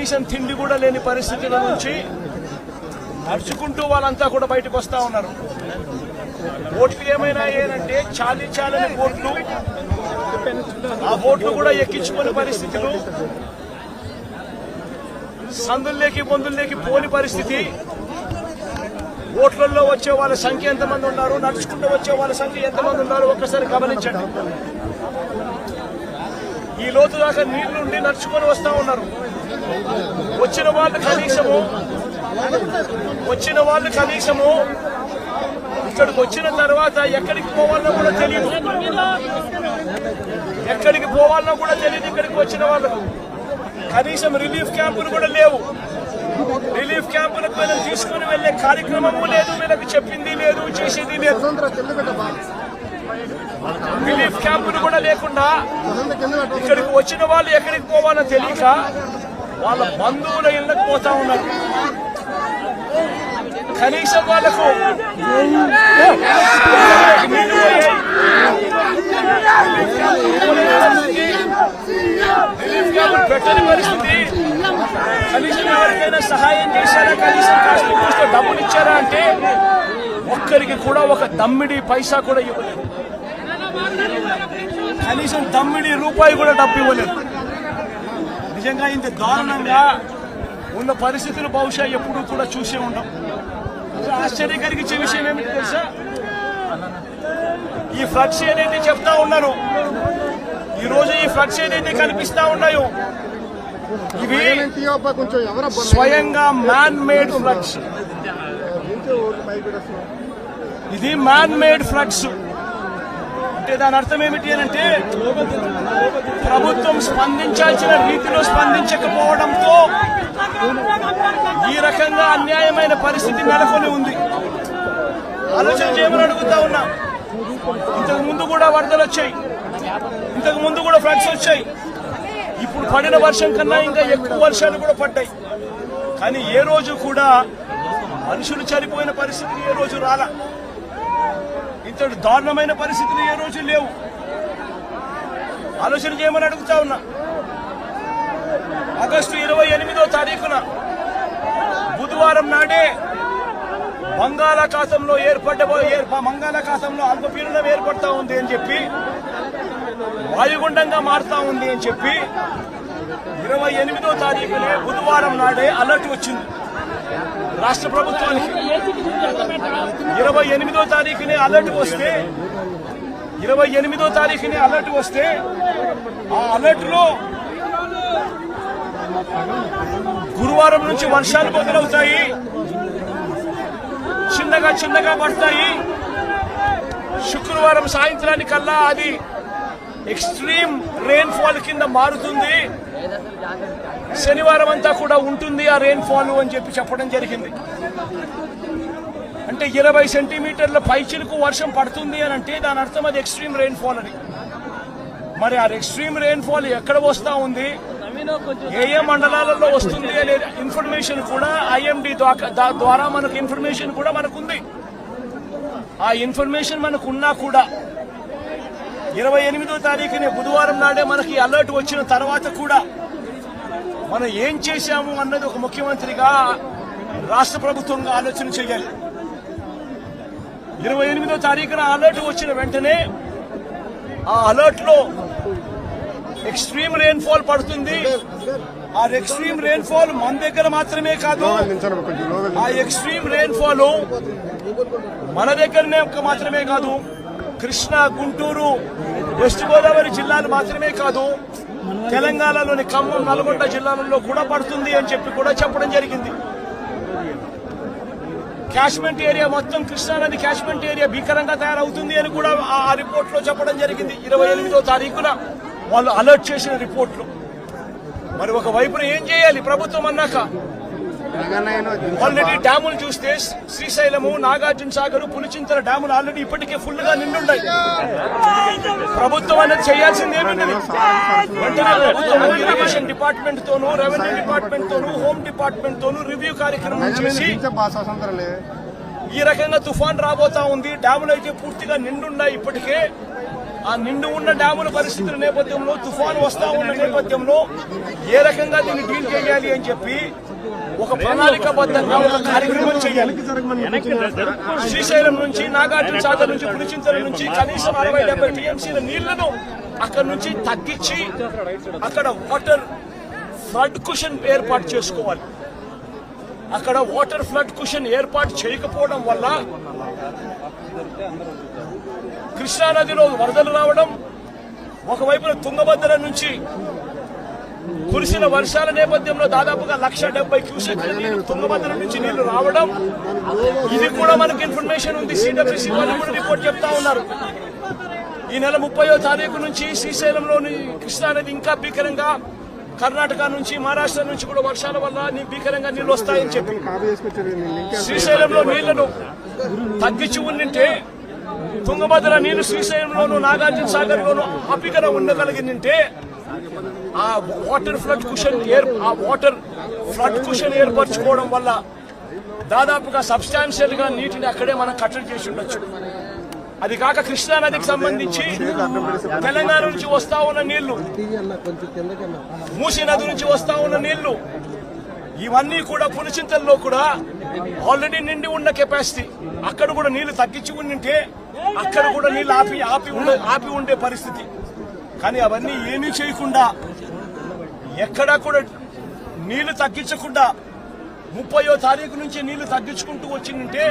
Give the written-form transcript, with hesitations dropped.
కనీసం తిండి కూడా లేని పరిస్థితుల నుంచి నడుచుకుంటూ వాళ్ళంతా కూడా బయటకు వస్తా ఉన్నారు. ఓట్లు ఏమైనా ఏనంటే చాలని ఓట్లు, ఆ ఓట్లు కూడా ఎక్కించుకునే పరిస్థితులు, సందుల్లోకి బొందుల్లోకి పోని పరిస్థితి. ఓట్లలో వచ్చే వాళ్ళ సంఖ్య ఎంతమంది ఉన్నారు, నడుచుకుంటూ వచ్చే వాళ్ళ సంఖ్య ఎంతమంది ఉన్నారు ఒక్కసారి గమనించండి. ఈ లోతు దాకా నీళ్లుండి నడుచుకొని వస్తా ఉన్నారు. వచ్చిన వాళ్ళు కనీసము ఇక్కడికి వచ్చిన తర్వాత ఎక్కడికి పోవాలన్నా కూడా తెలియదు. ఇక్కడికి వచ్చిన వాళ్ళకు కనీసం రిలీఫ్ క్యాంపులు కూడా లేవు. రిలీఫ్ క్యాంపులకు వీళ్ళని తీసుకుని వెళ్లే కార్యక్రమము లేదు, వీళ్ళకి చెప్పింది లేదు, చేసేది లేదు. రిలీఫ్ క్యాంపులు కూడా లేకుండా ఇక్కడికి వచ్చిన వాళ్ళు ఎక్కడికి పోవాలో తెలియక వాళ్ళ బంధువుల ఇళ్ళకి పోతా ఉన్నారు. కనీసం వాళ్లకు రిలీఫ్ క్యాంపులు పెట్టని పరిస్థితి. కనీసం ఎవరికైనా సహాయం చేశారా, కనీసం కాస్త డబ్బులు ఇచ్చారా అంటే ఒక్కరికి కూడా ఒక దమ్మిడి పైసా కూడా ఇవ్వలేదు. కనీసం దమ్మిడి రూపాయి కూడా డబ్బు ఇవ్వలేదు. నిజంగా ఇంత దారుణంగా ఉన్న పరిస్థితులు బహుశా ఎప్పుడూ కూడా చూసే ఉంటాం. ఆశ్చర్యం కలిగించే విషయం ఏమిటి తెలుసా, ఈ ఫ్లడ్స్ ఏదైతే చెప్తా ఉన్నారు, ఈ రోజు ఈ ఫ్లడ్స్ ఏదైతే కనిపిస్తా ఉన్నాయో ఇవి స్వయంగా మ్యాన్ మేడ్ ఫ్లడ్స్. ఇది మ్యాన్ మేడ్ ఫ్లడ్స్ అంటే దాని అర్థం ఏమిటి అంటే ప్రభుత్వం స్పందించాల్సిన రీతిలో స్పందించకపోవడంతో ఈ రకంగా అన్యాయమైన పరిస్థితి నెలకొని ఉంది. ఆలోచన చేయమని అడుగుతా ఉన్నా. ఇంతకు ముందు కూడా వరదలు వచ్చాయి, ఇంతకు ముందు కూడా ఫ్లడ్స్ వచ్చాయి. ఇప్పుడు పడిన వర్షం కన్నా ఇంకా ఎక్కువ వర్షాలు కూడా పడ్డాయి. కానీ ఏ రోజు కూడా మనుషులు చనిపోయిన పరిస్థితులు ఏ రోజు రాలా. ఇంతటి దారుణమైన పరిస్థితులు ఏ రోజు లేవు. ఆలోచన చేయమని అడుగుతా ఉన్నా. ఆగస్టు 28వ తారీఖున బుధవారం నాడే బంగాళాఖాతంలో అల్పపీడనం ఏర్పడతా ఉంది అని చెప్పి, వాయుగుండంగా మారుతా ఉంది అని చెప్పి 28వ తారీఖునే బుధవారం నాడే అలర్ట్ వచ్చింది రాష్ట్ర ప్రభుత్వానికి. 28వ తారీఖునే అలర్ట్ వస్తే ఆ అలర్ట్ లో గురువారం నుంచి వర్షాలు మొదలవుతాయి, చిన్నగా పడతాయి. శుక్రవారం సాయంత్రానికల్లా అది ఎక్స్ట్రీమ్ రెయిన్ ఫాల్ కింద మారుతుంది. శనివారం అంతా కూడా ఉంటుంది ఆ రెయిన్ ఫాల్ అని చెప్పి చెప్పడం జరిగింది. అంటే 20 సెంటీమీటర్ల పైచిలకు వర్షం పడుతుంది అని అంటే దాని అర్థం అది ఎక్స్ట్రీమ్ రెయిన్ ఫాల్ అని. మరి ఆ ఎక్స్ట్రీమ్ రెయిన్ ఫాల్ ఎక్కడ వస్తా ఉంది, ఏ మండలాలలో వస్తుంది అనే ఇన్ఫర్మేషన్ కూడా ఐఎండీ ద్వారా మనకు ఇన్ఫర్మేషన్ కూడా మనకుంది. ఆ ఇన్ఫర్మేషన్ మనకున్నా కూడా 28వ తారీఖునే బుధవారం నాడే మనకి అలర్ట్ వచ్చిన తర్వాత కూడా మనం ఏం చేశాము అన్నది ఒక ముఖ్యమంత్రిగా రాష్ట్ర ప్రభుత్వంగా ఆలోచన చేయాలి. 28వ తారీఖున అలర్ట్ వచ్చిన వెంటనే ఆ అలర్ట్ లో ఎక్స్ట్రీమ్ రెయిన్ ఫాల్ పడుతుంది. ఆ ఎక్స్ట్రీమ్ రెయిన్ ఫాల్ మన దగ్గర మాత్రమే కాదు, ఆ ఎక్స్ట్రీమ్ రెయిన్ ఫాల్ మన దగ్గరనే మాత్రమే కాదు, కృష్ణా, గుంటూరు, వెస్ట్ గోదావరి జిల్లాలు మాత్రమే కాదు, తెలంగాణలోని ఖమ్మం, నల్గొండ జిల్లాలలో కూడా పడుతుంది అని చెప్పి కూడా చెప్పడం జరిగింది. క్యాష్మెంట్ ఏరియా మొత్తం కృష్ణానది క్యాష్మెంట్ ఏరియా భీకరంగా తయారవుతుంది అని కూడా ఆ రిపోర్ట్ లో చెప్పడం జరిగింది. 28వ తారీఖున వాళ్ళు అలర్ట్ చేసిన రిపోర్ట్లు. మరి ఒక వైపున ఏం చేయాలి ప్రభుత్వం అన్నాక? ఆల్రెడీ డ్యాములు చూస్తే శ్రీశైలము, నాగార్జున సాగర్, పులిచింతల డ్యాములు ఆల్రెడీ ఇప్పటికే ఫుల్ గా నిండున్నాయి. ప్రభుత్వం అనేది చేయాల్సింది ఏమిటది? వెంటనే ప్రభుత్వం ఇరిగేషన్ డిపార్ట్మెంట్ తోనూ, రెవెన్యూ డిపార్ట్మెంట్ తోనూ, హోమ్ డిపార్ట్మెంట్ తోనూ రివ్యూ కార్యక్రమం చేసి ఈ రకంగా తుఫాన్ రాబోతా ఉంది, డ్యాములు అయితే పూర్తిగా నిండున్నాయి ఇప్పటికే, ఆ నిండు ఉన్న డ్యాముల పరిస్థితుల నేపథ్యంలో తుఫాను వస్తా ఉన్న నేపథ్యంలో ఏ రకంగా దీన్ని డీల్ చేయాలి అని చెప్పి ఒక ప్రణాళికాబద్ధంగా ఒక కార్యక్రమం చేయాలి. శ్రీశైలం నుంచి, నాగార్జున సాగర్ నుంచి, పులిచింతల నుంచి కనీసం 60-70 టీఎంసీల నీళ్లను అక్కడ నుంచి తగ్గించి అక్కడ వాటర్ ఫ్లడ్ కుషన్ ఏర్పాటు చేసుకోవాలి. అక్కడ వాటర్ ఫ్లడ్ కుషన్ ఏర్పాటు చేయకపోవడం వల్ల కృష్ణానదిలో వరదలు రావడం, ఒకవైపున తుంగభద్ర నుంచి కురిసిన వర్షాల నేపథ్యంలో దాదాపుగా 170 క్యూసెక్ల నీళ్లు తుంగభద్ర నుంచి నీళ్లు రావడం, ఇది కూడా మనకి ఇన్ఫర్మేషన్ ఉంది. సిడబ్ల్యూసీ వాళ్ళు కూడా రిపోర్ట్ చెప్తా ఉన్నారు. ఈ నెల 30వ తారీఖు నుంచి శ్రీశైలంలోని కృష్ణానది ఇంకా భీకరంగా, కర్ణాటక నుంచి, మహారాష్ట్ర నుంచి కూడా వర్షాల వల్ల భీకరంగా నీళ్లు వస్తాయని చెప్పి శ్రీశైలంలో నీళ్లను తగ్గించి ఉండింటే, తుంగభద్ర నీళ్లు శ్రీశైలంలోను, నాగార్జున సాగర్ లోను అపికర ఉండగలిగిందంటే ఆ వాటర్ ఫ్లడ్ కుషన్ ఏర్పరచుకోవడం వల్ల దాదాపుగా సబ్స్టాన్షియల్ గా నీటిని అక్కడే మనం కట్టడి చేసి ఉండొచ్చు. అది కాక కృష్ణానదికి సంబంధించి తెలంగాణ నుంచి వస్తా ఉన్న నీళ్లు, మూసీ నది నుంచి వస్తా ఉన్న నీళ్లు, ఇవన్నీ కూడా పులిచింతల్లో కూడా ఆల్రెడీ నిండి ఉన్న కెపాసిటీ. అక్కడ కూడా నీళ్లు తగ్గించి ఉండింటే అక్కడ కూడా నీళ్లు ఆపి ఉండే పరిస్థితి. కానీ అవన్నీ ఏమీ చేయకుండా, ఎక్కడా కూడా నీళ్లు తగ్గించకుండా 30వ తారీఖు నుంచి నీళ్లు తగ్గించుకుంటూ వచ్చిందంటే